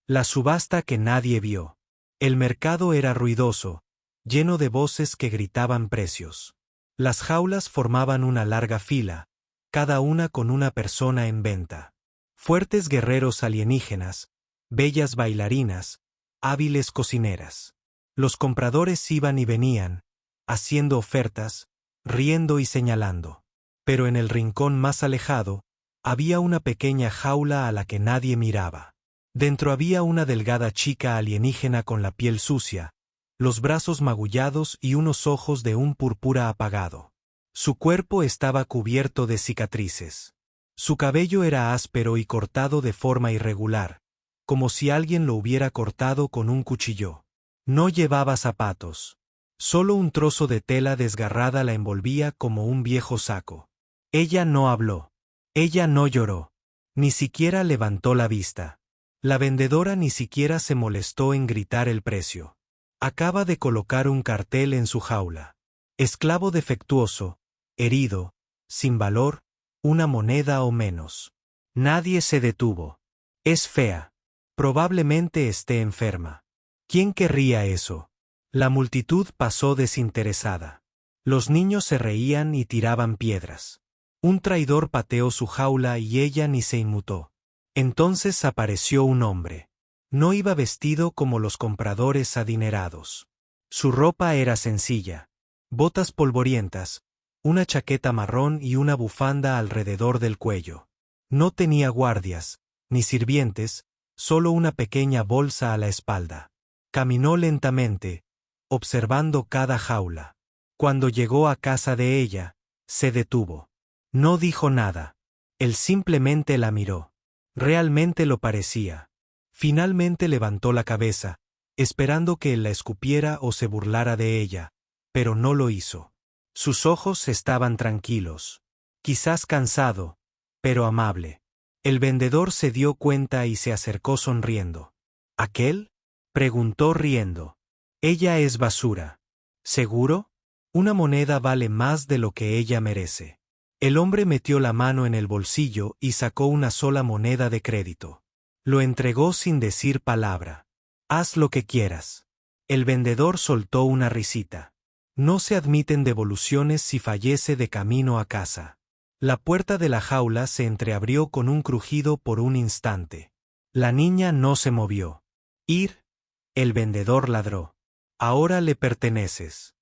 La subasta que nadie vio. El mercado era ruidoso, lleno de voces que gritaban precios. Las jaulas formaban una larga fila, cada una con una persona en venta. Fuertes guerreros alienígenas, bellas bailarinas, hábiles cocineras. Los compradores iban y venían, haciendo ofertas, riendo y señalando. Pero en el rincón más alejado, había una pequeña jaula a la que nadie miraba. Dentro había una delgada chica alienígena con la piel sucia, los brazos magullados y unos ojos de un púrpura apagado. Su cuerpo estaba cubierto de cicatrices. Su cabello era áspero y cortado de forma irregular, como si alguien lo hubiera cortado con un cuchillo. No llevaba zapatos. Solo un trozo de tela desgarrada la envolvía como un viejo saco. Ella no habló. Ella no lloró. Ni siquiera levantó la vista. La vendedora ni siquiera se molestó en gritar el precio. Acaba de colocar un cartel en su jaula. Esclavo defectuoso, herido, sin valor, una moneda o menos. Nadie se detuvo. Es fea. Probablemente esté enferma. ¿Quién querría eso? La multitud pasó desinteresada. Los niños se reían y tiraban piedras. Un traidor pateó su jaula y ella ni se inmutó. Entonces apareció un hombre. No iba vestido como los compradores adinerados. Su ropa era sencilla. Botas polvorientas, una chaqueta marrón y una bufanda alrededor del cuello. No tenía guardias, ni sirvientes, solo una pequeña bolsa a la espalda. Caminó lentamente, observando cada jaula. Cuando llegó a casa de ella, se detuvo. No dijo nada. Él simplemente la miró. Realmente lo parecía. Finalmente levantó la cabeza, esperando que él la escupiera o se burlara de ella, pero no lo hizo. Sus ojos estaban tranquilos. Quizás cansado, pero amable. El vendedor se dio cuenta y se acercó sonriendo. ¿Aquel? Preguntó riendo. Ella es basura. ¿Seguro? Una moneda vale más de lo que ella merece. El hombre metió la mano en el bolsillo y sacó una sola moneda de crédito. Lo entregó sin decir palabra. Haz lo que quieras. El vendedor soltó una risita. No se admiten devoluciones si fallece de camino a casa. La puerta de la jaula se entreabrió con un crujido por un instante. La niña no se movió. Ir. El vendedor ladró. Ahora le perteneces.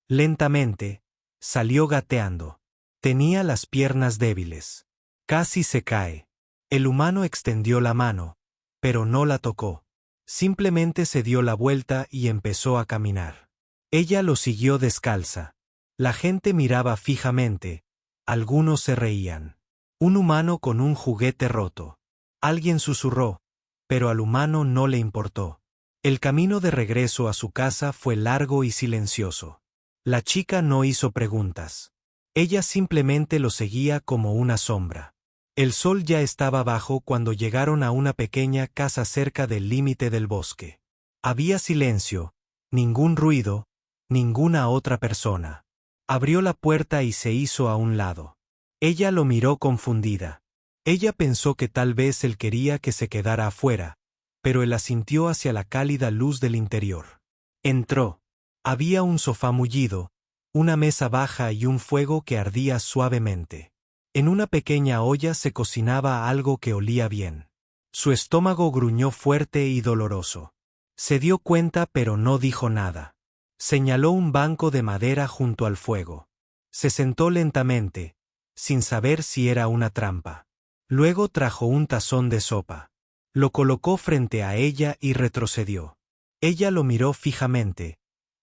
Lentamente, salió gateando. Tenía las piernas débiles. Casi se cae. El humano extendió la mano, pero no la tocó. Simplemente se dio la vuelta y empezó a caminar. Ella lo siguió descalza. La gente miraba fijamente. Algunos se reían. Un humano con un juguete roto. Alguien susurró, pero al humano no le importó. El camino de regreso a su casa fue largo y silencioso. La chica no hizo preguntas. Ella simplemente lo seguía como una sombra. El sol ya estaba bajo cuando llegaron a una pequeña casa cerca del límite del bosque. Había silencio, ningún ruido, ninguna otra persona. Abrió la puerta y se hizo a un lado. Ella lo miró confundida. Ella pensó que tal vez él quería que se quedara afuera, pero él asintió hacia la cálida luz del interior. Entró. Había un sofá mullido, una mesa baja y un fuego que ardía suavemente. En una pequeña olla se cocinaba algo que olía bien. Su estómago gruñó fuerte y doloroso. Se dio cuenta pero no dijo nada. Señaló un banco de madera junto al fuego. Se sentó lentamente, sin saber si era una trampa. Luego trajo un tazón de sopa. Lo colocó frente a ella y retrocedió. Ella lo miró fijamente.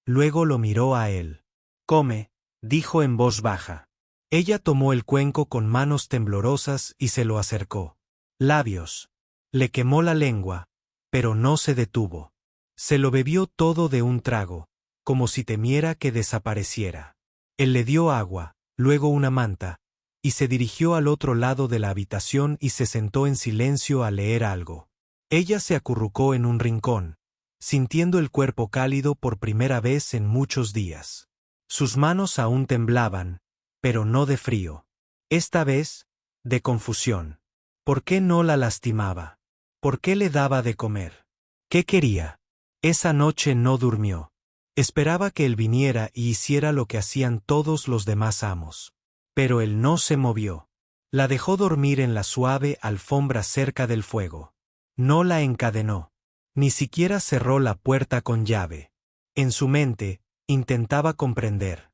Luego lo miró a él. «Come», dijo en voz baja. Ella tomó el cuenco con manos temblorosas y se lo acercó. Labios. Le quemó la lengua, pero no se detuvo. Se lo bebió todo de un trago, como si temiera que desapareciera. Él le dio agua, luego una manta, y se dirigió al otro lado de la habitación y se sentó en silencio a leer algo. Ella se acurrucó en un rincón, sintiendo el cuerpo cálido por primera vez en muchos días. Sus manos aún temblaban, pero no de frío. Esta vez, de confusión. ¿Por qué no la lastimaba? ¿Por qué le daba de comer? ¿Qué quería? Esa noche no durmió. Esperaba que él viniera y hiciera lo que hacían todos los demás amos. Pero él no se movió. La dejó dormir en la suave alfombra cerca del fuego. No la encadenó. Ni siquiera cerró la puerta con llave. En su mente, intentaba comprender.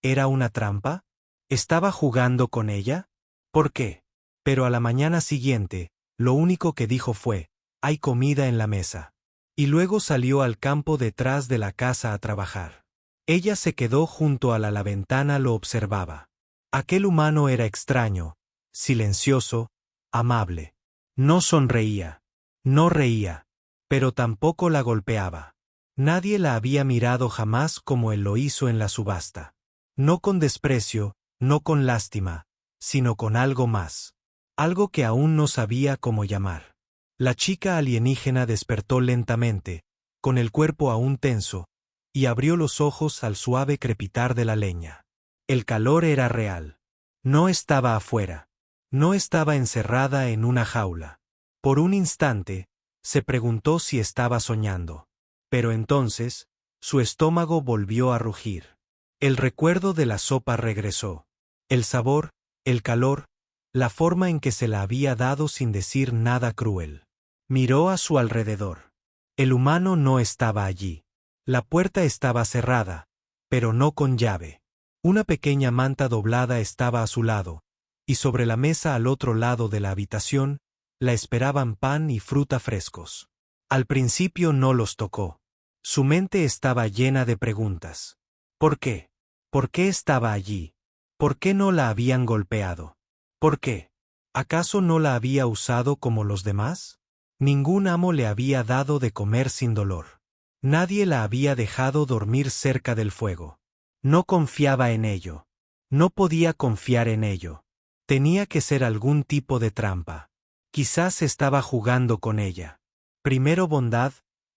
¿Era una trampa? ¿Estaba jugando con ella? ¿Por qué? Pero a la mañana siguiente, lo único que dijo fue, «Hay comida en la mesa». Y luego salió al campo detrás de la casa a trabajar. Ella se quedó junto a la ventana, lo observaba. Aquel humano era extraño, silencioso, amable. No sonreía, no reía, pero tampoco la golpeaba. Nadie la había mirado jamás como él lo hizo en la subasta. No con desprecio, no con lástima, sino con algo más. Algo que aún no sabía cómo llamar. La chica alienígena despertó lentamente, con el cuerpo aún tenso, y abrió los ojos al suave crepitar de la leña. El calor era real. No estaba afuera. No estaba encerrada en una jaula. Por un instante, se preguntó si estaba soñando. Pero entonces, su estómago volvió a rugir. El recuerdo de la sopa regresó. El sabor, el calor, la forma en que se la había dado sin decir nada cruel. Miró a su alrededor. El humano no estaba allí. La puerta estaba cerrada, pero no con llave. Una pequeña manta doblada estaba a su lado, y sobre la mesa al otro lado de la habitación, la esperaban pan y fruta frescos. Al principio no los tocó. Su mente estaba llena de preguntas. ¿Por qué? ¿Por qué estaba allí? ¿Por qué no la habían golpeado? ¿Por qué? ¿Acaso no la había usado como los demás? Ningún amo le había dado de comer sin dolor. Nadie la había dejado dormir cerca del fuego. No confiaba en ello. No podía confiar en ello. Tenía que ser algún tipo de trampa. Quizás estaba jugando con ella. Primero bondad,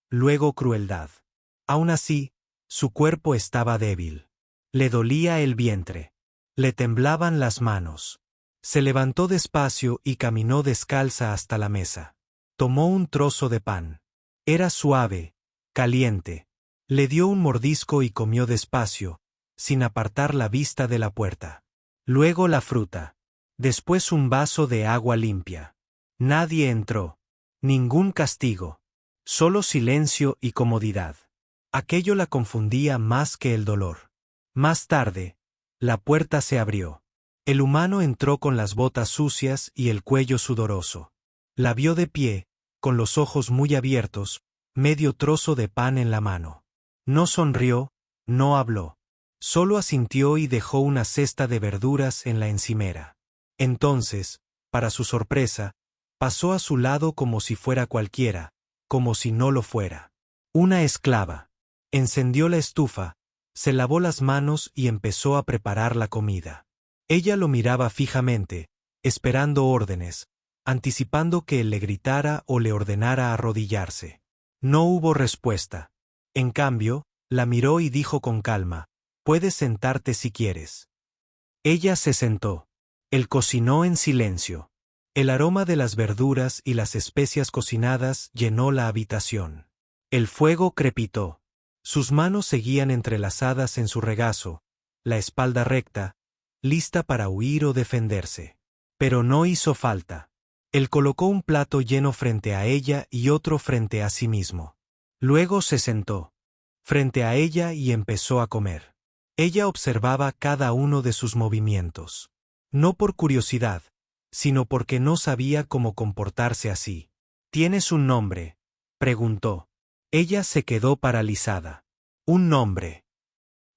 luego crueldad. Aún así, su cuerpo estaba débil. Le dolía el vientre. Le temblaban las manos. Se levantó despacio y caminó descalza hasta la mesa. Tomó un trozo de pan. Era suave, caliente. Le dio un mordisco y comió despacio, sin apartar la vista de la puerta. Luego la fruta. Después un vaso de agua limpia. Nadie entró. Ningún castigo. Solo silencio y comodidad. Aquello la confundía más que el dolor. Más tarde, la puerta se abrió. El humano entró con las botas sucias y el cuello sudoroso. La vio de pie, con los ojos muy abiertos, medio trozo de pan en la mano. No sonrió, no habló. Solo asintió y dejó una cesta de verduras en la encimera. Entonces, para su sorpresa, pasó a su lado como si fuera cualquiera, como si no lo fuera. Una esclava. Encendió la estufa, se lavó las manos y empezó a preparar la comida. Ella lo miraba fijamente, esperando órdenes, anticipando que él le gritara o le ordenara arrodillarse. No hubo respuesta. En cambio, la miró y dijo con calma, «Puedes sentarte si quieres». Ella se sentó. Él cocinó en silencio. El aroma de las verduras y las especias cocinadas llenó la habitación. El fuego crepitó. Sus manos seguían entrelazadas en su regazo, la espalda recta, lista para huir o defenderse. Pero no hizo falta. Él colocó un plato lleno frente a ella y otro frente a sí mismo. Luego se sentó frente a ella y empezó a comer. Ella observaba cada uno de sus movimientos. No por curiosidad, sino porque no sabía cómo comportarse así. «¿Tienes un nombre?», preguntó. Ella se quedó paralizada. Un nombre.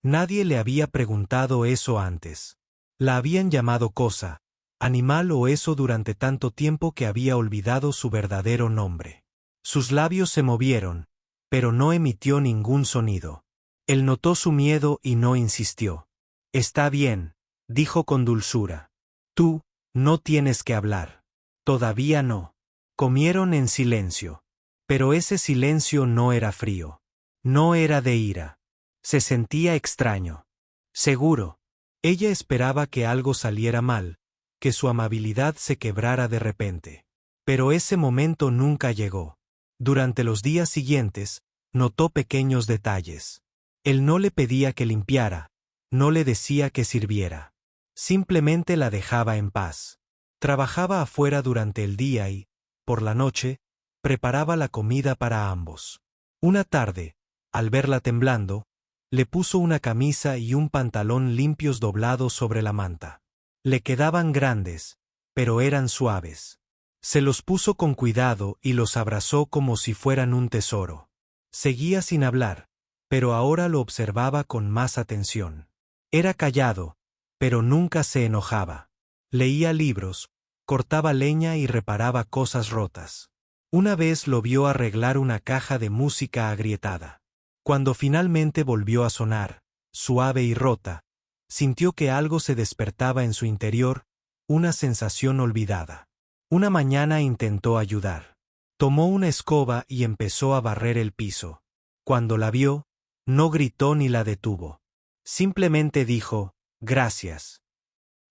Nadie le había preguntado eso antes. La habían llamado cosa, animal o eso durante tanto tiempo que había olvidado su verdadero nombre. Sus labios se movieron, pero no emitió ningún sonido. Él notó su miedo y no insistió. «Está bien», dijo con dulzura. «Tú, no tienes que hablar». Todavía no. Comieron en silencio. Pero ese silencio no era frío. No era de ira. Se sentía extraño. Seguro. Ella esperaba que algo saliera mal, que su amabilidad se quebrara de repente. Pero ese momento nunca llegó. Durante los días siguientes, notó pequeños detalles. Él no le pedía que limpiara, no le decía que sirviera. Simplemente la dejaba en paz. Trabajaba afuera durante el día y, por la noche, preparaba la comida para ambos. Una tarde, al verla temblando, le puso una camisa y un pantalón limpios doblados sobre la manta. Le quedaban grandes, pero eran suaves. Se los puso con cuidado y los abrazó como si fueran un tesoro. Seguía sin hablar, pero ahora lo observaba con más atención. Era callado, pero nunca se enojaba. Leía libros, cortaba leña y reparaba cosas rotas. Una vez lo vio arreglar una caja de música agrietada. Cuando finalmente volvió a sonar, suave y rota, sintió que algo se despertaba en su interior, una sensación olvidada. Una mañana intentó ayudar. Tomó una escoba y empezó a barrer el piso. Cuando la vio, no gritó ni la detuvo. Simplemente dijo, «Gracias».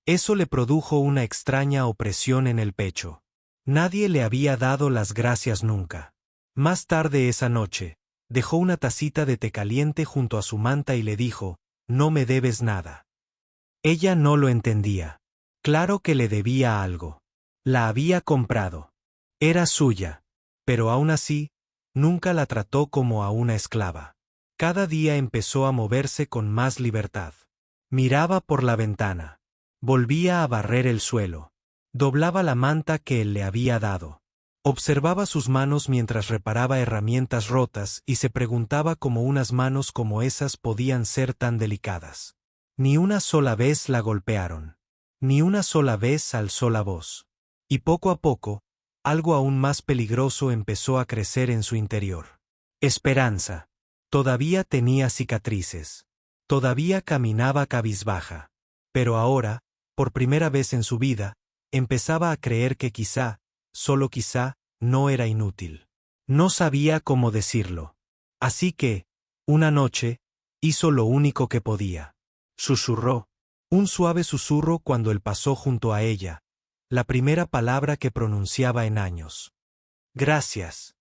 Eso le produjo una extraña opresión en el pecho. Nadie le había dado las gracias nunca. Más tarde esa noche, dejó una tacita de té caliente junto a su manta y le dijo, «No me debes nada». Ella no lo entendía. Claro que le debía algo. La había comprado. Era suya. Pero aún así, nunca la trató como a una esclava. Cada día empezó a moverse con más libertad. Miraba por la ventana. Volvía a barrer el suelo. Doblaba la manta que él le había dado. Observaba sus manos mientras reparaba herramientas rotas y se preguntaba cómo unas manos como esas podían ser tan delicadas. Ni una sola vez la golpearon. Ni una sola vez alzó la voz. Y poco a poco, algo aún más peligroso empezó a crecer en su interior. Esperanza. Todavía tenía cicatrices. Todavía caminaba cabizbaja. Pero ahora, por primera vez en su vida, empezaba a creer que quizá, solo quizá, no era inútil. No sabía cómo decirlo. Así que, una noche, hizo lo único que podía. Susurró. Un suave susurro cuando él pasó junto a ella. La primera palabra que pronunciaba en años. Gracias.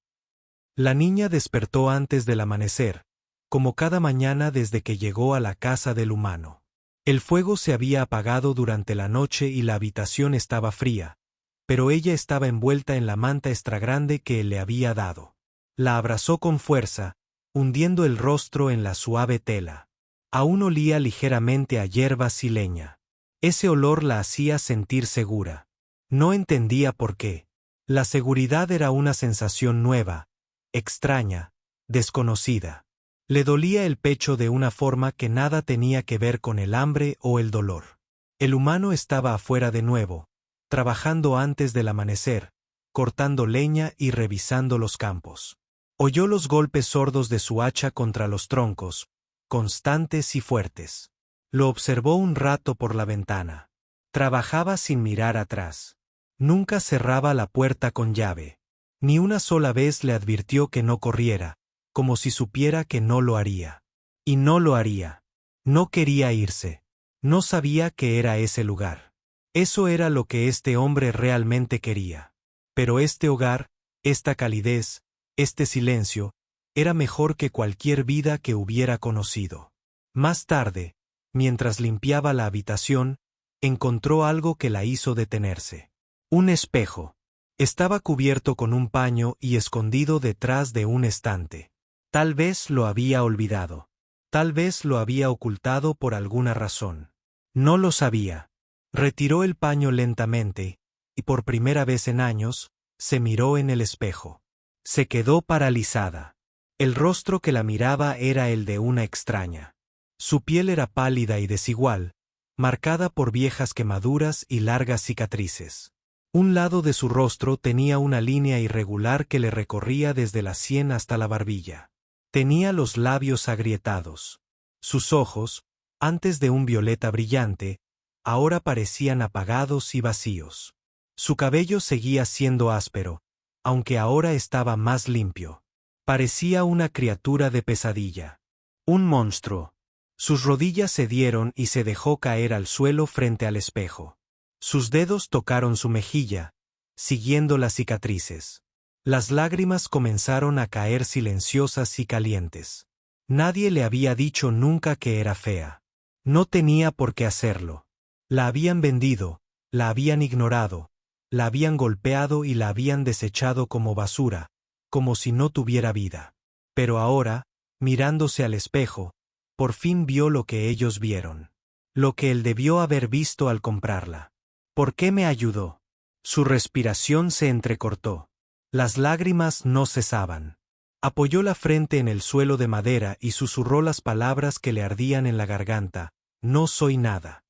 La niña despertó antes del amanecer, como cada mañana desde que llegó a la casa del humano. El fuego se había apagado durante la noche y la habitación estaba fría, pero ella estaba envuelta en la manta extra grande que él le había dado. La abrazó con fuerza, hundiendo el rostro en la suave tela. Aún olía ligeramente a hierbas y leña. Ese olor la hacía sentir segura. No entendía por qué. La seguridad era una sensación nueva, extraña, desconocida. Le dolía el pecho de una forma que nada tenía que ver con el hambre o el dolor. El humano estaba afuera de nuevo, trabajando antes del amanecer, cortando leña y revisando los campos. Oyó los golpes sordos de su hacha contra los troncos, constantes y fuertes. Lo observó un rato por la ventana. Trabajaba sin mirar atrás. Nunca cerraba la puerta con llave. Ni una sola vez le advirtió que no corriera, como si supiera que no lo haría. Y no lo haría. No quería irse. No sabía que era ese lugar. Eso era lo que este hombre realmente quería. Pero este hogar, esta calidez, este silencio, era mejor que cualquier vida que hubiera conocido. Más tarde, mientras limpiaba la habitación, encontró algo que la hizo detenerse. Un espejo. Estaba cubierto con un paño y escondido detrás de un estante. Tal vez lo había olvidado. Tal vez lo había ocultado por alguna razón. No lo sabía. Retiró el paño lentamente, y por primera vez en años, se miró en el espejo. Se quedó paralizada. El rostro que la miraba era el de una extraña. Su piel era pálida y desigual, marcada por viejas quemaduras y largas cicatrices. Un lado de su rostro tenía una línea irregular que le recorría desde la sien hasta la barbilla. Tenía los labios agrietados. Sus ojos, antes de un violeta brillante, ahora parecían apagados y vacíos. Su cabello seguía siendo áspero, aunque ahora estaba más limpio. Parecía una criatura de pesadilla. Un monstruo. Sus rodillas cedieron y se dejó caer al suelo frente al espejo. Sus dedos tocaron su mejilla, siguiendo las cicatrices. Las lágrimas comenzaron a caer silenciosas y calientes. Nadie le había dicho nunca que era fea. No tenía por qué hacerlo. La habían vendido, la habían ignorado, la habían golpeado y la habían desechado como basura, como si no tuviera vida. Pero ahora, mirándose al espejo, por fin vio lo que ellos vieron. Lo que él debió haber visto al comprarla. ¿Por qué me ayudó? Su respiración se entrecortó. Las lágrimas no cesaban. Apoyó la frente en el suelo de madera y susurró las palabras que le ardían en la garganta: no soy nada.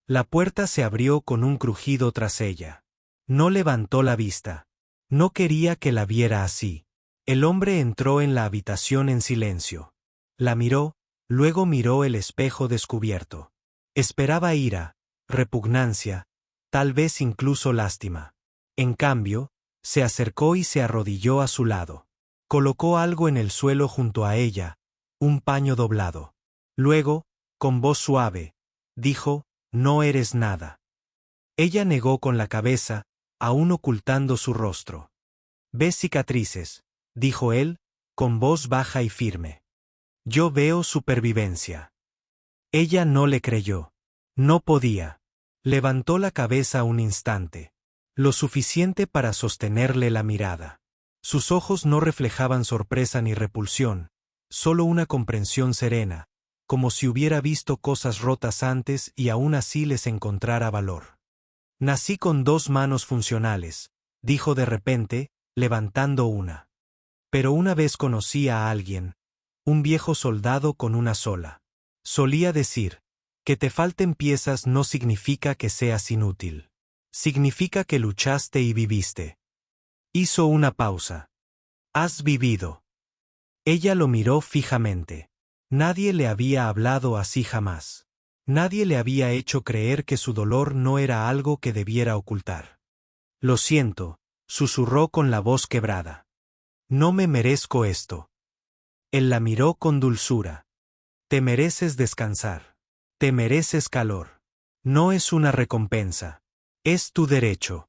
La puerta se abrió con un crujido tras ella. No levantó la vista. No quería que la viera así. El hombre entró en la habitación en silencio. La miró, luego miró el espejo descubierto. Esperaba ira, repugnancia, tal vez incluso lástima. En cambio, se acercó y se arrodilló a su lado. Colocó algo en el suelo junto a ella, un paño doblado. Luego, con voz suave, dijo: no eres nada. Ella negó con la cabeza, aún ocultando su rostro. ¿Ves cicatrices?, dijo él, con voz baja y firme. Yo veo supervivencia. Ella no le creyó. No podía. Levantó la cabeza un instante. Lo suficiente para sostenerle la mirada. Sus ojos no reflejaban sorpresa ni repulsión, solo una comprensión serena, como si hubiera visto cosas rotas antes y aún así les encontrara valor. Nací con 2 manos funcionales, dijo de repente, levantando una. Pero una vez conocí a alguien, un viejo soldado con una sola. Solía decir: que te falten piezas no significa que seas inútil. Significa que luchaste y viviste. Hizo una pausa. ¿Has vivido? Ella lo miró fijamente. Nadie le había hablado así jamás. Nadie le había hecho creer que su dolor no era algo que debiera ocultar. Lo siento, susurró con la voz quebrada. No me merezco esto. Él la miró con dulzura. Te mereces descansar. Te mereces calor. No es una recompensa. Es tu derecho.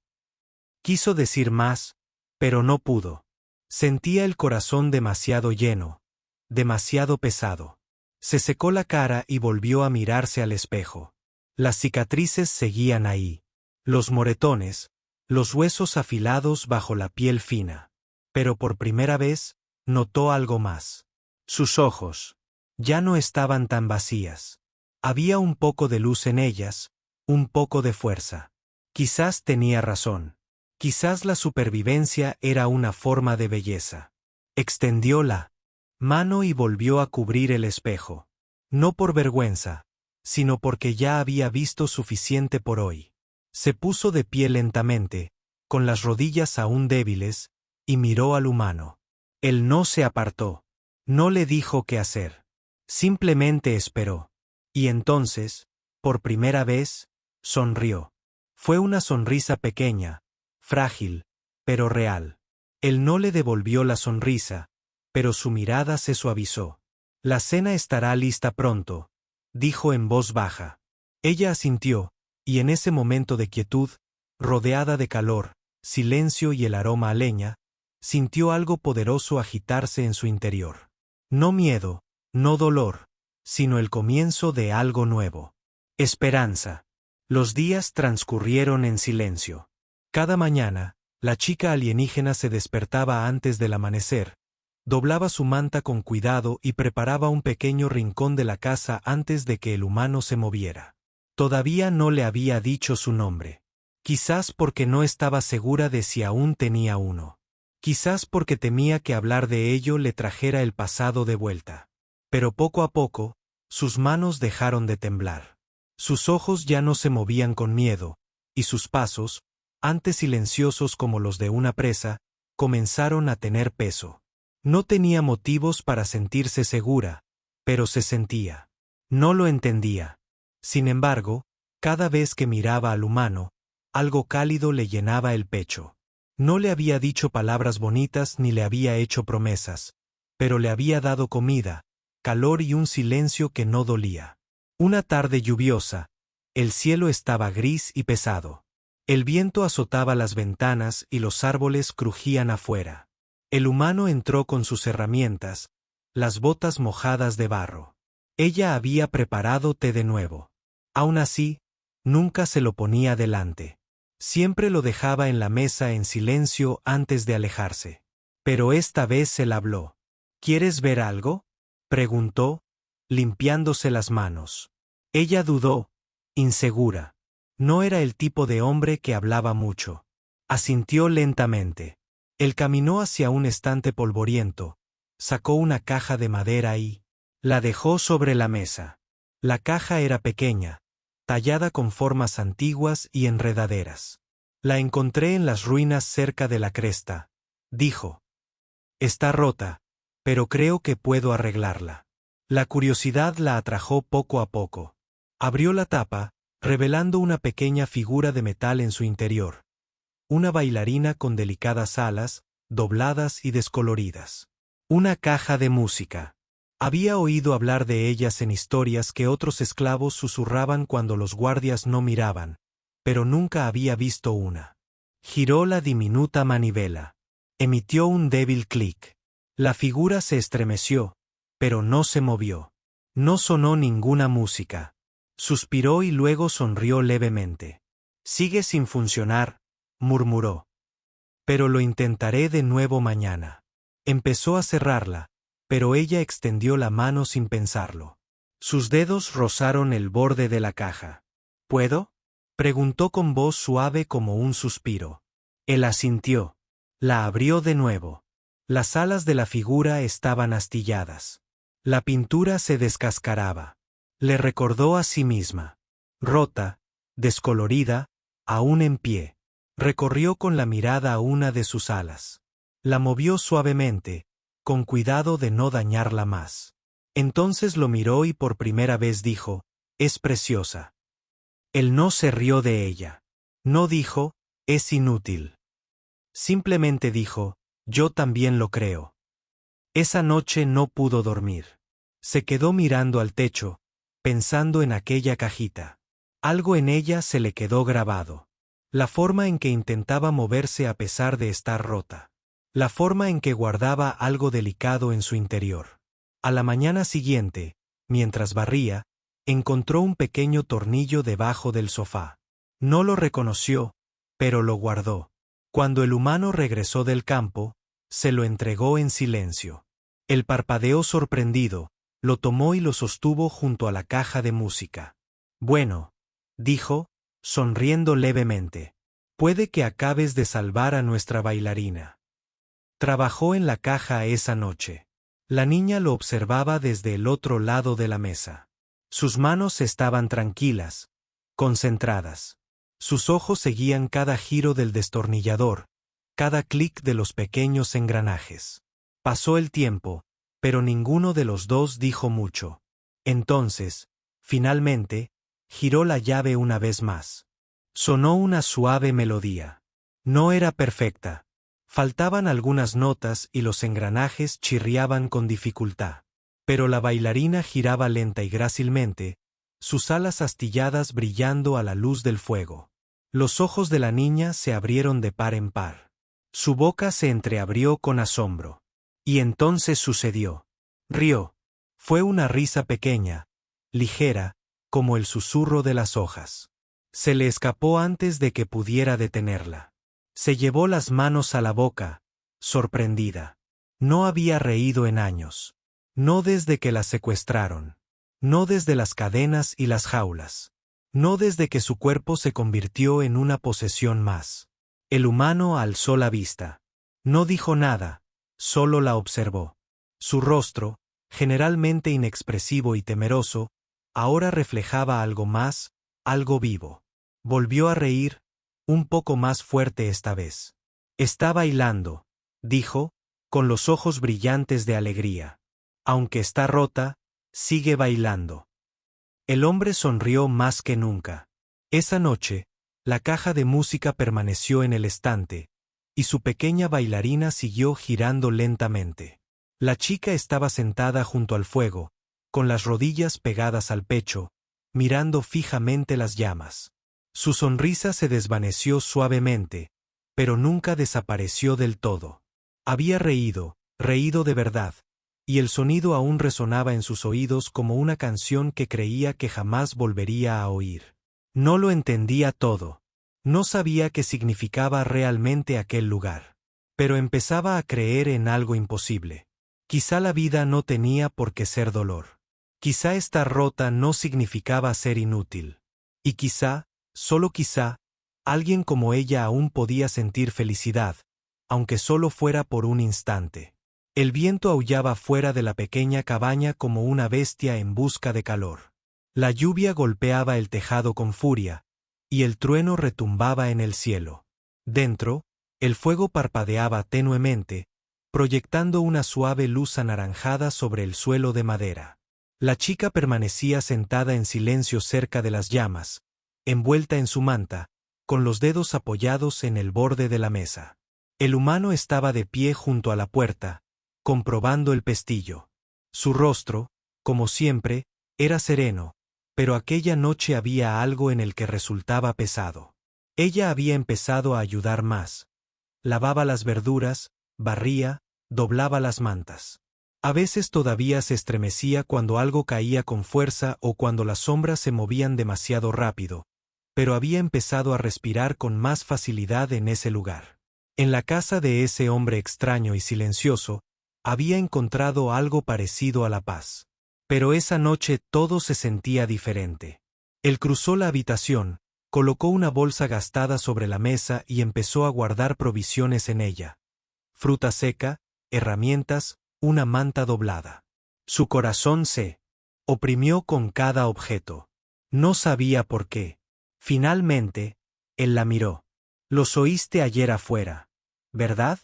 Quiso decir más, pero no pudo. Sentía el corazón demasiado lleno, demasiado pesado. Se secó la cara y volvió a mirarse al espejo. Las cicatrices seguían ahí. Los moretones, los huesos afilados bajo la piel fina. Pero por primera vez, notó algo más. Sus ojos. Ya no estaban tan vacías. Había un poco de luz en ellas, un poco de fuerza. Quizás tenía razón. Quizás la supervivencia era una forma de belleza. Extendió la mano y volvió a cubrir el espejo. No por vergüenza, sino porque ya había visto suficiente por hoy. Se puso de pie lentamente, con las rodillas aún débiles, y miró al humano. Él no se apartó. No le dijo qué hacer. Simplemente esperó. Y entonces, por primera vez, sonrió. Fue una sonrisa pequeña, frágil, pero real. Él no le devolvió la sonrisa, pero su mirada se suavizó. La cena estará lista pronto, dijo en voz baja. Ella asintió, y en ese momento de quietud, rodeada de calor, silencio y el aroma a leña, sintió algo poderoso agitarse en su interior. No miedo, no dolor, sino el comienzo de algo nuevo. Esperanza. Los días transcurrieron en silencio. Cada mañana, la chica alienígena se despertaba antes del amanecer, doblaba su manta con cuidado y preparaba un pequeño rincón de la casa antes de que el humano se moviera. Todavía no le había dicho su nombre. Quizás porque no estaba segura de si aún tenía uno. Quizás porque temía que hablar de ello le trajera el pasado de vuelta. Pero poco a poco, sus manos dejaron de temblar. Sus ojos ya no se movían con miedo, y sus pasos, antes silenciosos como los de una presa, comenzaron a tener peso. No tenía motivos para sentirse segura, pero se sentía. No lo entendía. Sin embargo, cada vez que miraba al humano, algo cálido le llenaba el pecho. No le había dicho palabras bonitas ni le había hecho promesas, pero le había dado comida, calor y un silencio que no dolía. Una tarde lluviosa, el cielo estaba gris y pesado. El viento azotaba las ventanas y los árboles crujían afuera. El humano entró con sus herramientas, las botas mojadas de barro. Ella había preparado té de nuevo. Aún así, nunca se lo ponía delante. Siempre lo dejaba en la mesa en silencio antes de alejarse. Pero esta vez él habló. ¿Quieres ver algo?, preguntó, limpiándose las manos. Ella dudó, insegura. No era el tipo de hombre que hablaba mucho. Asintió lentamente. Él caminó hacia un estante polvoriento, sacó una caja de madera y la dejó sobre la mesa. La caja era pequeña, tallada con formas antiguas y enredaderas. La encontré en las ruinas cerca de la cresta, dijo. Está rota, pero creo que puedo arreglarla. La curiosidad la atrajo poco a poco. Abrió la tapa, revelando una pequeña figura de metal en su interior. Una bailarina con delicadas alas, dobladas y descoloridas. Una caja de música. Había oído hablar de ellas en historias que otros esclavos susurraban cuando los guardias no miraban, pero nunca había visto una. Giró la diminuta manivela. Emitió un débil clic. La figura se estremeció, pero no se movió. No sonó ninguna música. Suspiró y luego sonrió levemente. Sigue sin funcionar, murmuró. Pero lo intentaré de nuevo mañana. Empezó a cerrarla, pero ella extendió la mano sin pensarlo. Sus dedos rozaron el borde de la caja. ¿Puedo?, preguntó con voz suave como un suspiro. Él asintió. La abrió de nuevo. Las alas de la figura estaban astilladas. La pintura se descascaraba. Le recordó a sí misma. Rota, descolorida, aún en pie. Recorrió con la mirada una de sus alas. La movió suavemente, con cuidado de no dañarla más. Entonces lo miró y por primera vez dijo, «Es preciosa». Él no se rió de ella. No dijo, «Es inútil». Simplemente dijo, «Yo también lo creo». Esa noche no pudo dormir. Se quedó mirando al techo, pensando en aquella cajita. Algo en ella se le quedó grabado. La forma en que intentaba moverse a pesar de estar rota. La forma en que guardaba algo delicado en su interior. A la mañana siguiente, mientras barría, encontró un pequeño tornillo debajo del sofá. No lo reconoció, pero lo guardó. Cuando el humano regresó del campo, se lo entregó en silencio. Él parpadeó sorprendido, lo tomó y lo sostuvo junto a la caja de música. «Bueno», dijo, sonriendo levemente, «puede que acabes de salvar a nuestra bailarina». Trabajó en la caja esa noche. La niña lo observaba desde el otro lado de la mesa. Sus manos estaban tranquilas, concentradas. Sus ojos seguían cada giro del destornillador, cada clic de los pequeños engranajes. Pasó el tiempo, pero ninguno de los dos dijo mucho. Entonces, finalmente, giró la llave una vez más. Sonó una suave melodía. No era perfecta. Faltaban algunas notas y los engranajes chirriaban con dificultad. Pero la bailarina giraba lenta y grácilmente, sus alas astilladas brillando a la luz del fuego. Los ojos de la niña se abrieron de par en par. Su boca se entreabrió con asombro. Y entonces sucedió. Rió. Fue una risa pequeña, ligera, como el susurro de las hojas. Se le escapó antes de que pudiera detenerla. Se llevó las manos a la boca, sorprendida. No había reído en años. No desde que la secuestraron. No desde las cadenas y las jaulas. No desde que su cuerpo se convirtió en una posesión más. El humano alzó la vista. No dijo nada, solo la observó. Su rostro, generalmente inexpresivo y temeroso, ahora reflejaba algo más, algo vivo. Volvió a reír, un poco más fuerte esta vez. Está bailando, dijo, con los ojos brillantes de alegría. Aunque está rota, sigue bailando. El hombre sonrió más que nunca. Esa noche, la caja de música permaneció en el estante, y su pequeña bailarina siguió girando lentamente. La chica estaba sentada junto al fuego, con las rodillas pegadas al pecho, mirando fijamente las llamas. Su sonrisa se desvaneció suavemente, pero nunca desapareció del todo. Había reído de verdad, y el sonido aún resonaba en sus oídos como una canción que creía que jamás volvería a oír. No lo entendía todo. No sabía qué significaba realmente aquel lugar. Pero empezaba a creer en algo imposible. Quizá la vida no tenía por qué ser dolor. Quizá estar rota no significaba ser inútil. Y quizá, solo quizá, alguien como ella aún podía sentir felicidad, aunque solo fuera por un instante. El viento aullaba fuera de la pequeña cabaña como una bestia en busca de calor. La lluvia golpeaba el tejado con furia, y el trueno retumbaba en el cielo. Dentro, el fuego parpadeaba tenuemente, proyectando una suave luz anaranjada sobre el suelo de madera. La chica permanecía sentada en silencio cerca de las llamas, envuelta en su manta, con los dedos apoyados en el borde de la mesa. El humano estaba de pie junto a la puerta, comprobando el pestillo. Su rostro, como siempre, era sereno, pero aquella noche había algo en el que resultaba pesado. Ella había empezado a ayudar más. Lavaba las verduras, barría, doblaba las mantas. A veces todavía se estremecía cuando algo caía con fuerza o cuando las sombras se movían demasiado rápido, pero había empezado a respirar con más facilidad en ese lugar. En la casa de ese hombre extraño y silencioso, había encontrado algo parecido a la paz. Pero esa noche todo se sentía diferente. Él cruzó la habitación, colocó una bolsa gastada sobre la mesa y empezó a guardar provisiones en ella. Fruta seca, herramientas, una manta doblada. Su corazón se oprimió con cada objeto. No sabía por qué. Finalmente, él la miró. «Los oíste ayer afuera, ¿verdad?»,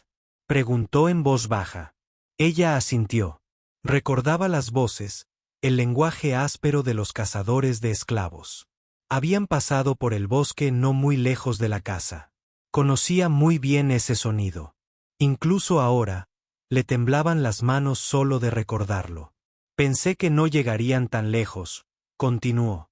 preguntó en voz baja. Ella asintió. Recordaba las voces, el lenguaje áspero de los cazadores de esclavos. Habían pasado por el bosque no muy lejos de la casa. Conocía muy bien ese sonido. Incluso ahora, le temblaban las manos solo de recordarlo. «Pensé que no llegarían tan lejos», continuó.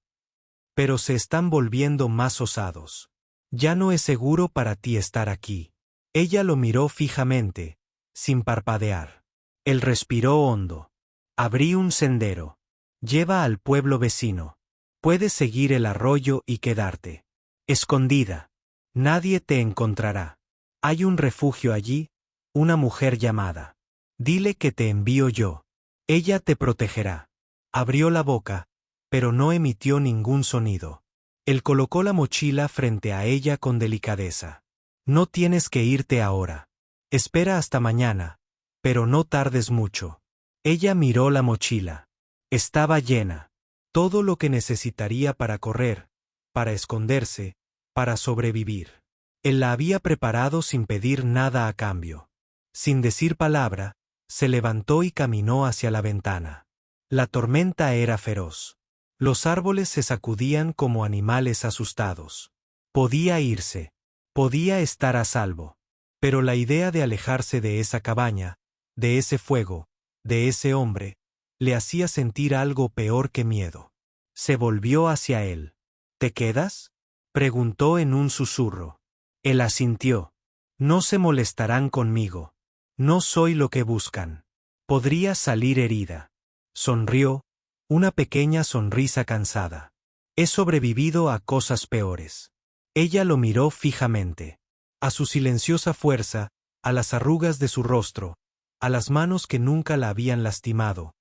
«Pero se están volviendo más osados. Ya no es seguro para ti estar aquí». Ella lo miró fijamente, sin parpadear. Él respiró hondo. «Abrí un sendero. Lleva al pueblo vecino. Puedes seguir el arroyo y quedarte escondida. Nadie te encontrará. Hay un refugio allí, una mujer llamada. Dile que te envío yo. Ella te protegerá». Abrió la boca, pero no emitió ningún sonido. Él colocó la mochila frente a ella con delicadeza. «No tienes que irte ahora. Espera hasta mañana, pero no tardes mucho». Ella miró la mochila. Estaba llena. Todo lo que necesitaría para correr, para esconderse, para sobrevivir. Él la había preparado sin pedir nada a cambio. Sin decir palabra, se levantó y caminó hacia la ventana. La tormenta era feroz. Los árboles se sacudían como animales asustados. Podía irse. Podía estar a salvo. Pero la idea de alejarse de esa cabaña, de ese fuego, de ese hombre, le hacía sentir algo peor que miedo. Se volvió hacia él. «¿Te quedas?», preguntó en un susurro. Él asintió. «No se molestarán conmigo. No soy lo que buscan. Podría salir herida». Sonrió, una pequeña sonrisa cansada. «He sobrevivido a cosas peores». Ella lo miró fijamente. A su silenciosa fuerza, a las arrugas de su rostro, a las manos que nunca la habían lastimado,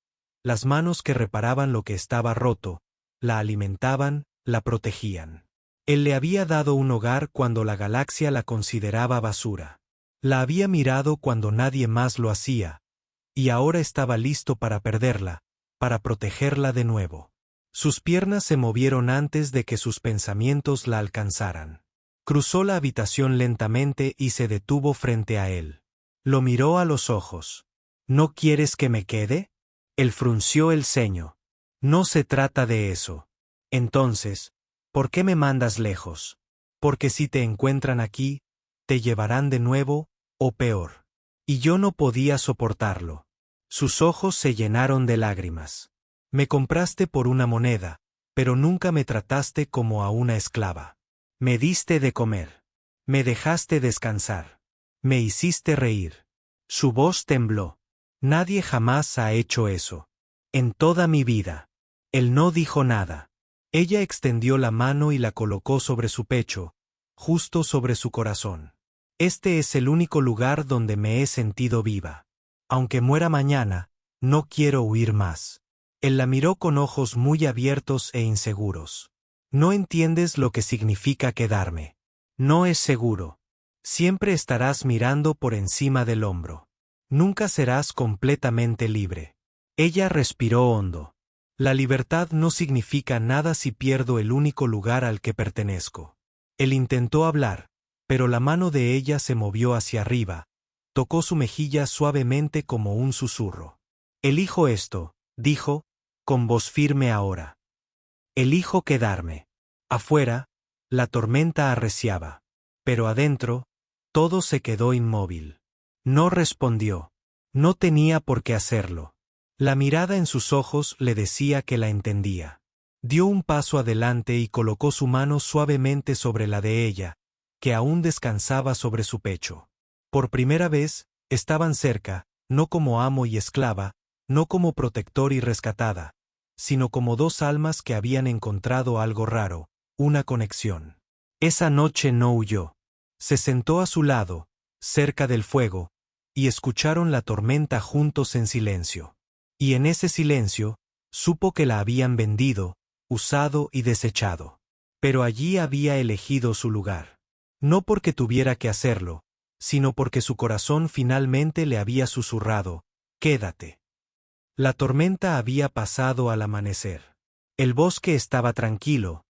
las manos que reparaban lo que estaba roto, la alimentaban, la protegían. Él le había dado un hogar cuando la galaxia la consideraba basura. La había mirado cuando nadie más lo hacía, y ahora estaba listo para perderla, para protegerla de nuevo. Sus piernas se movieron antes de que sus pensamientos la alcanzaran. Cruzó la habitación lentamente y se detuvo frente a él. Lo miró a los ojos. «¿No quieres que me quede?». Él frunció el ceño. «No se trata de eso». «Entonces, ¿por qué me mandas lejos?». «Porque si te encuentran aquí, te llevarán de nuevo, o peor». Y yo no podía soportarlo. Sus ojos se llenaron de lágrimas. «Me compraste por una moneda, pero nunca me trataste como a una esclava». Me diste de comer. Me dejaste descansar. Me hiciste reír. Su voz tembló. Nadie jamás ha hecho eso. En toda mi vida. Él no dijo nada. Ella extendió la mano y la colocó sobre su pecho, justo sobre su corazón. Este es el único lugar donde me he sentido viva. Aunque muera mañana, no quiero huir más. Él la miró con ojos muy abiertos e inseguros. No entiendes lo que significa quedarme. No es seguro. Siempre estarás mirando por encima del hombro. Nunca serás completamente libre. Ella respiró hondo. La libertad no significa nada si pierdo el único lugar al que pertenezco. Él intentó hablar, pero la mano de ella se movió hacia arriba, tocó su mejilla suavemente como un susurro. Elijo esto, dijo, con voz firme ahora. Elijo quedarme. Afuera, la tormenta arreciaba. Pero adentro, todo se quedó inmóvil. No respondió. No tenía por qué hacerlo. La mirada en sus ojos le decía que la entendía. Dio un paso adelante y colocó su mano suavemente sobre la de ella, que aún descansaba sobre su pecho. Por primera vez, estaban cerca, no como amo y esclava, no como protector y rescatada, sino como dos almas que habían encontrado algo raro, una conexión. Esa noche no huyó. Se sentó a su lado, cerca del fuego, y escucharon la tormenta juntos en silencio. Y en ese silencio, supo que la habían vendido, usado y desechado. Pero allí había elegido su lugar. No porque tuviera que hacerlo, sino porque su corazón finalmente le había susurrado, «Quédate». La tormenta había pasado al amanecer. El bosque estaba tranquilo,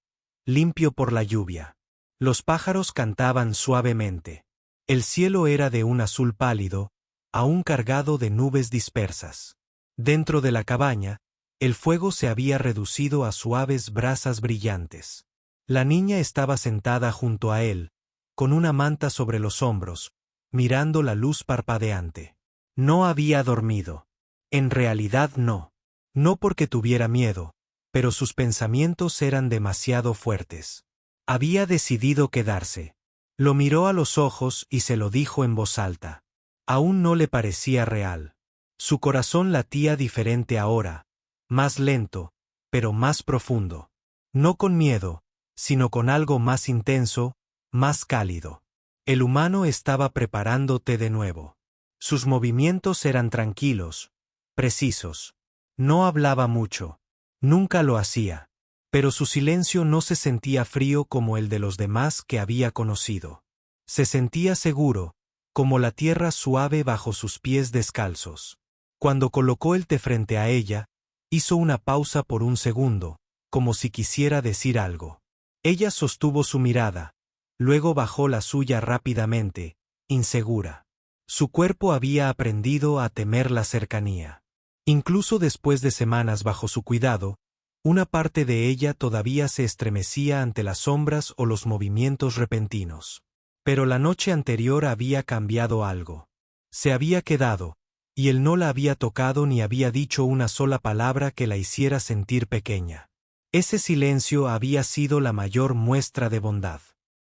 limpio por la lluvia. Los pájaros cantaban suavemente. El cielo era de un azul pálido, aún cargado de nubes dispersas. Dentro de la cabaña, el fuego se había reducido a suaves brasas brillantes. La niña estaba sentada junto a él, con una manta sobre los hombros, mirando la luz parpadeante. No había dormido. En realidad no. No porque tuviera miedo, pero sus pensamientos eran demasiado fuertes. Había decidido quedarse. Lo miró a los ojos y se lo dijo en voz alta. Aún no le parecía real. Su corazón latía diferente ahora, más lento, pero más profundo. No con miedo, sino con algo más intenso, más cálido. El humano estaba preparándote de nuevo. Sus movimientos eran tranquilos, precisos. No hablaba mucho. Nunca lo hacía. Pero su silencio no se sentía frío como el de los demás que había conocido. Se sentía seguro, como la tierra suave bajo sus pies descalzos. Cuando colocó el té frente a ella, hizo una pausa por un segundo, como si quisiera decir algo. Ella sostuvo su mirada, luego bajó la suya rápidamente, insegura. Su cuerpo había aprendido a temer la cercanía. Incluso después de semanas bajo su cuidado, una parte de ella todavía se estremecía ante las sombras o los movimientos repentinos. Pero la noche anterior había cambiado algo. Se había quedado, y él no la había tocado ni había dicho una sola palabra que la hiciera sentir pequeña. Ese silencio había sido la mayor muestra de bondad.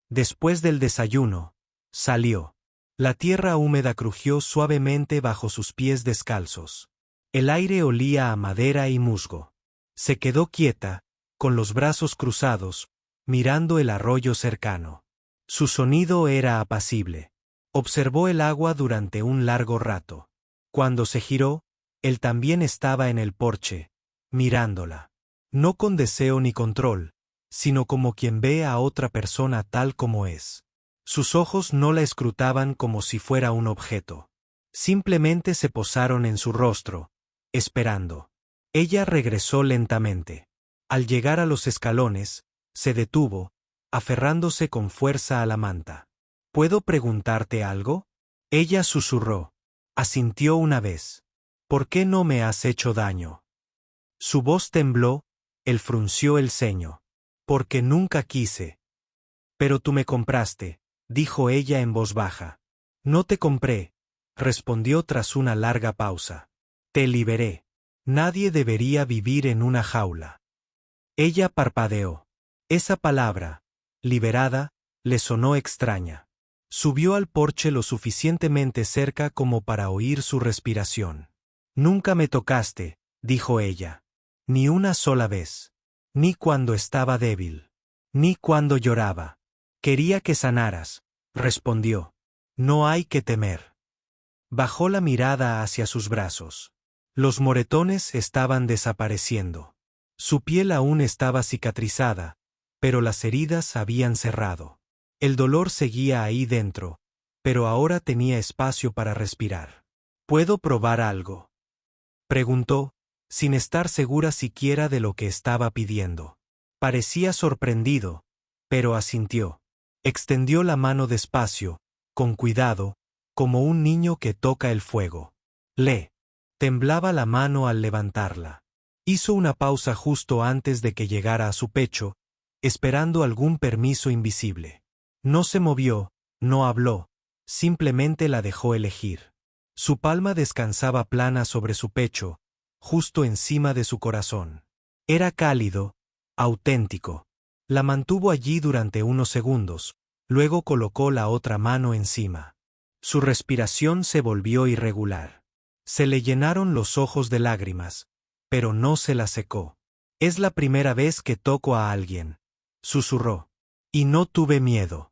Después del desayuno, salió. La tierra húmeda crujió suavemente bajo sus pies descalzos. El aire olía a madera y musgo. Se quedó quieta, con los brazos cruzados, mirando el arroyo cercano. Su sonido era apacible. Observó el agua durante un largo rato. Cuando se giró, él también estaba en el porche, mirándola. No con deseo ni control, sino como quien ve a otra persona tal como es. Sus ojos no la escrutaban como si fuera un objeto. Simplemente se posaron en su rostro, esperando. Ella regresó lentamente. Al llegar a los escalones, se detuvo, aferrándose con fuerza a la manta. ¿Puedo preguntarte algo? Ella susurró. Asintió una vez. ¿Por qué no me has hecho daño? Su voz tembló, él frunció el ceño. Porque nunca quise. Pero tú me compraste, dijo ella en voz baja. No te compré, respondió tras una larga pausa. Te liberé. Nadie debería vivir en una jaula. Ella parpadeó. Esa palabra, liberada, Le sonó extraña. Subió al porche lo suficientemente cerca como para oír su respiración. Nunca me tocaste, dijo ella. Ni una sola vez. Ni cuando estaba débil. Ni cuando lloraba. Quería que sanaras, respondió. No hay que temer. Bajó la mirada hacia sus brazos. Los moretones estaban desapareciendo. Su piel aún estaba cicatrizada, pero las heridas habían cerrado. El dolor seguía ahí dentro, pero ahora tenía espacio para respirar. ¿Puedo probar algo?, preguntó, sin estar segura siquiera de lo que estaba pidiendo. Parecía sorprendido, pero asintió. Extendió la mano despacio, con cuidado, como un niño que toca el fuego. Le temblaba la mano al levantarla. Hizo una pausa justo antes de que llegara a su pecho, esperando algún permiso invisible. No se movió, no habló, simplemente la dejó elegir. Su palma descansaba plana sobre su pecho, justo encima de su corazón. Era cálido, auténtico. La mantuvo allí durante unos segundos, luego colocó la otra mano encima. Su respiración se volvió irregular. Se le llenaron los ojos de lágrimas, pero no se las secó. Es la primera vez que toco a alguien, susurró. Y no tuve miedo.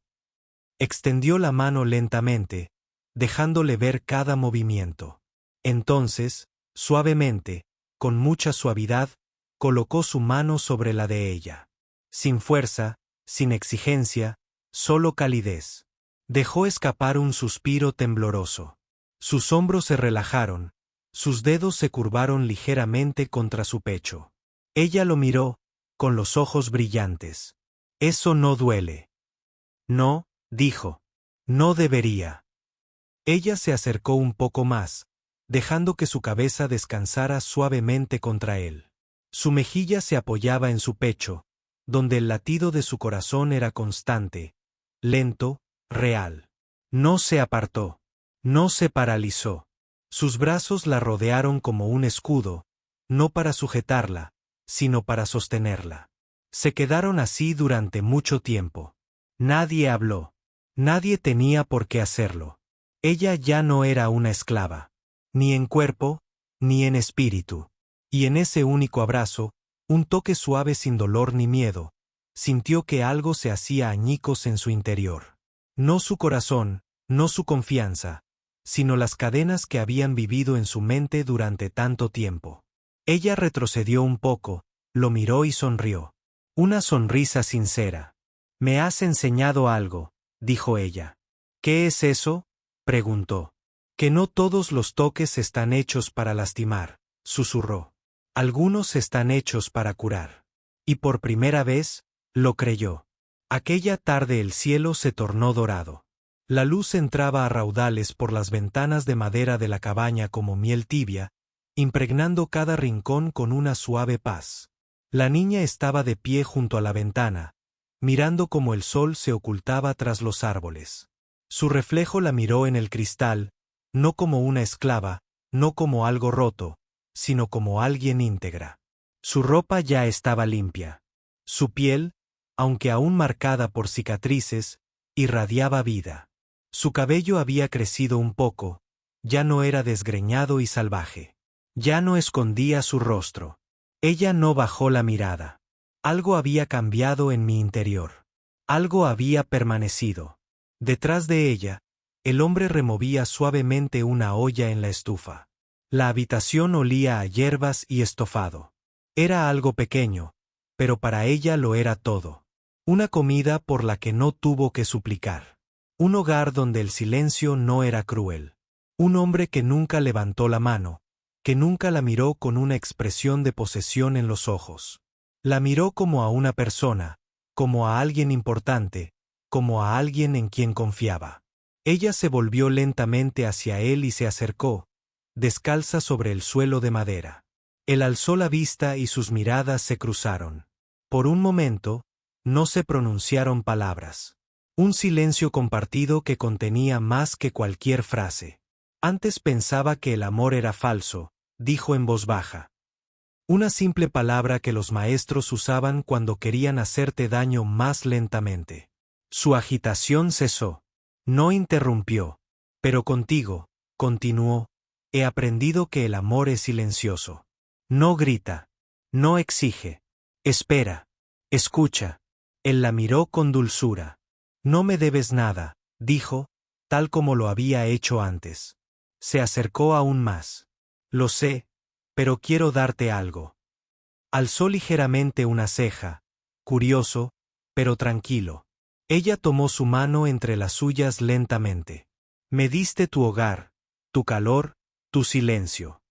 Extendió la mano lentamente, dejándole ver cada movimiento. Entonces, suavemente, con mucha suavidad, colocó su mano sobre la de ella. Sin fuerza, sin exigencia, solo calidez. Dejó escapar un suspiro tembloroso. Sus hombros se relajaron, sus dedos se curvaron ligeramente contra su pecho. Ella lo miró, con los ojos brillantes. Eso no duele. No, dijo. No debería. Ella se acercó un poco más, dejando que su cabeza descansara suavemente contra él. Su mejilla se apoyaba en su pecho, donde el latido de su corazón era constante, lento, real. No se apartó. No se paralizó. Sus brazos la rodearon como un escudo, no para sujetarla, sino para sostenerla. Se quedaron así durante mucho tiempo. Nadie habló. Nadie tenía por qué hacerlo. Ella ya no era una esclava, ni en cuerpo, ni en espíritu. Y en ese único abrazo, un toque suave sin dolor ni miedo, sintió que algo se hacía añicos en su interior. No su corazón, no su confianza, sino las cadenas que habían vivido en su mente durante tanto tiempo. Ella retrocedió un poco, lo miró y sonrió. Una sonrisa sincera. «Me has enseñado algo», dijo ella. «¿Qué es eso?», preguntó. «Que no todos los toques están hechos para lastimar», susurró. «Algunos están hechos para curar». Y por primera vez, lo creyó. Aquella tarde el cielo se tornó dorado. La luz entraba a raudales por las ventanas de madera de la cabaña como miel tibia, impregnando cada rincón con una suave paz. La niña estaba de pie junto a la ventana, mirando cómo el sol se ocultaba tras los árboles. Su reflejo la miró en el cristal, no como una esclava, no como algo roto, sino como alguien íntegra. Su ropa ya estaba limpia. Su piel, aunque aún marcada por cicatrices, irradiaba vida. Su cabello había crecido un poco, ya no era desgreñado y salvaje. Ya no escondía su rostro. Ella no bajó la mirada. Algo había cambiado en mi interior. Algo había permanecido. Detrás de ella, el hombre removía suavemente una olla en la estufa. La habitación olía a hierbas y estofado. Era algo pequeño, pero para ella lo era todo. Una comida por la que no tuvo que suplicar. Un hogar donde el silencio no era cruel. Un hombre que nunca levantó la mano, que nunca la miró con una expresión de posesión en los ojos. La miró como a una persona, como a alguien importante, como a alguien en quien confiaba. Ella se volvió lentamente hacia él y se acercó, descalza sobre el suelo de madera. Él alzó la vista y sus miradas se cruzaron. Por un momento, no se pronunciaron palabras. Un silencio compartido que contenía más que cualquier frase. Antes pensaba que el amor era falso, dijo en voz baja. Una simple palabra que los maestros usaban cuando querían hacerte daño más lentamente. Su agitación cesó. No interrumpió. Pero contigo, continuó, he aprendido que el amor es silencioso. No grita. No exige. Espera. Escucha. Él la miró con dulzura. No me debes nada, dijo, tal como lo había hecho antes. Se acercó aún más. Lo sé, pero quiero darte algo. Alzó ligeramente una ceja, curioso, pero tranquilo. Ella tomó su mano entre las suyas lentamente. Me diste tu hogar, tu calor, tu silencio.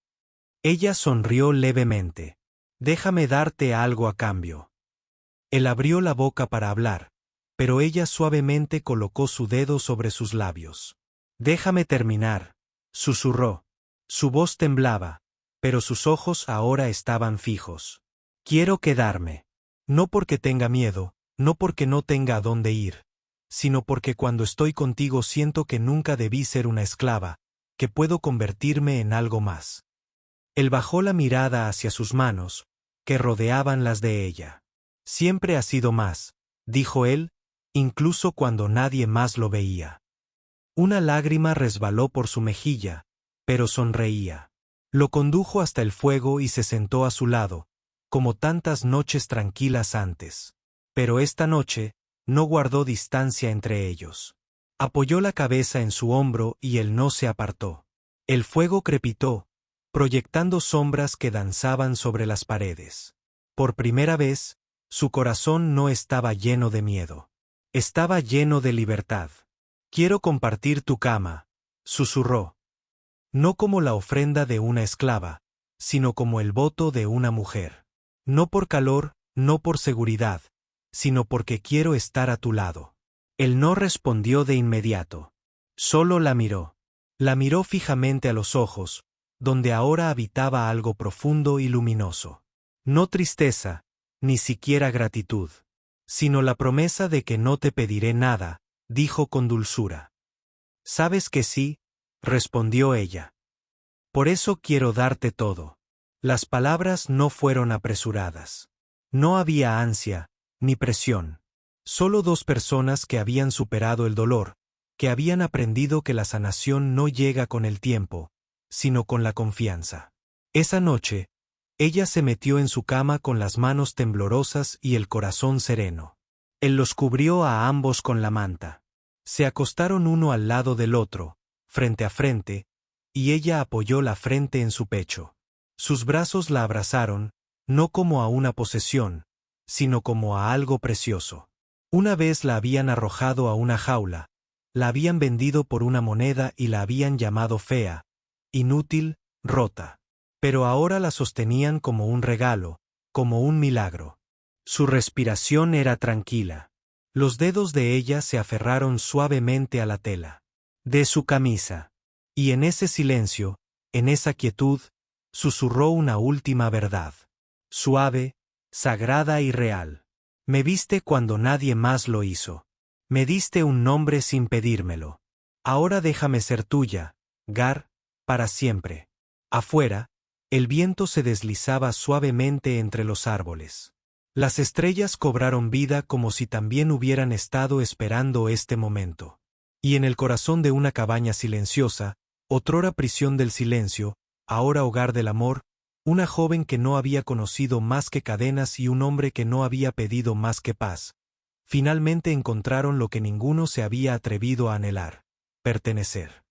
Ella sonrió levemente. Déjame darte algo a cambio. Él abrió la boca para hablar, pero ella suavemente colocó su dedo sobre sus labios. Déjame terminar, susurró. Su voz temblaba, pero sus ojos ahora estaban fijos. Quiero quedarme. No porque tenga miedo, no porque no tenga a dónde ir, sino porque cuando estoy contigo siento que nunca debí ser una esclava, que puedo convertirme en algo más. Él bajó la mirada hacia sus manos, que rodeaban las de ella. Siempre ha sido más, dijo él, incluso cuando nadie más lo veía. Una lágrima resbaló por su mejilla, pero sonreía. Lo condujo hasta el fuego y se sentó a su lado, como tantas noches tranquilas antes. Pero esta noche, no guardó distancia entre ellos. Apoyó la cabeza en su hombro y él no se apartó. El fuego crepitó, proyectando sombras que danzaban sobre las paredes. Por primera vez, su corazón no estaba lleno de miedo. Estaba lleno de libertad. Quiero compartir tu cama, susurró. No como la ofrenda de una esclava, sino como el voto de una mujer. No por calor, no por seguridad, sino porque quiero estar a tu lado. Él no respondió de inmediato. Solo la miró. La miró fijamente a los ojos, donde ahora habitaba algo profundo y luminoso. No tristeza, ni siquiera gratitud, sino la promesa de que no te pediré nada, dijo con dulzura. ¿Sabes que sí?, respondió ella. Por eso quiero darte todo. Las palabras no fueron apresuradas. No había ansia, ni presión. Solo dos personas que habían superado el dolor, que habían aprendido que la sanación no llega con el tiempo, sino con la confianza. Esa noche, ella se metió en su cama con las manos temblorosas y el corazón sereno. Él los cubrió a ambos con la manta. Se acostaron uno al lado del otro, frente a frente, y ella apoyó la frente en su pecho. Sus brazos la abrazaron, no como a una posesión, sino como a algo precioso. Una vez la habían arrojado a una jaula, la habían vendido por una moneda y la habían llamado fea, inútil, rota. Pero ahora la sostenían como un regalo, como un milagro. Su respiración era tranquila. Los dedos de ella se aferraron suavemente a la tela de su camisa. Y en ese silencio, en esa quietud, susurró una última verdad. Suave, sagrada y real. Me viste cuando nadie más lo hizo. Me diste un nombre sin pedírmelo. Ahora déjame ser tuya, Gar, para siempre. Afuera, el viento se deslizaba suavemente entre los árboles. Las estrellas cobraron vida como si también hubieran estado esperando este momento. Y en el corazón de una cabaña silenciosa, otrora prisión del silencio, ahora hogar del amor, una joven que no había conocido más que cadenas y un hombre que no había pedido más que paz, finalmente encontraron lo que ninguno se había atrevido a anhelar: pertenecer.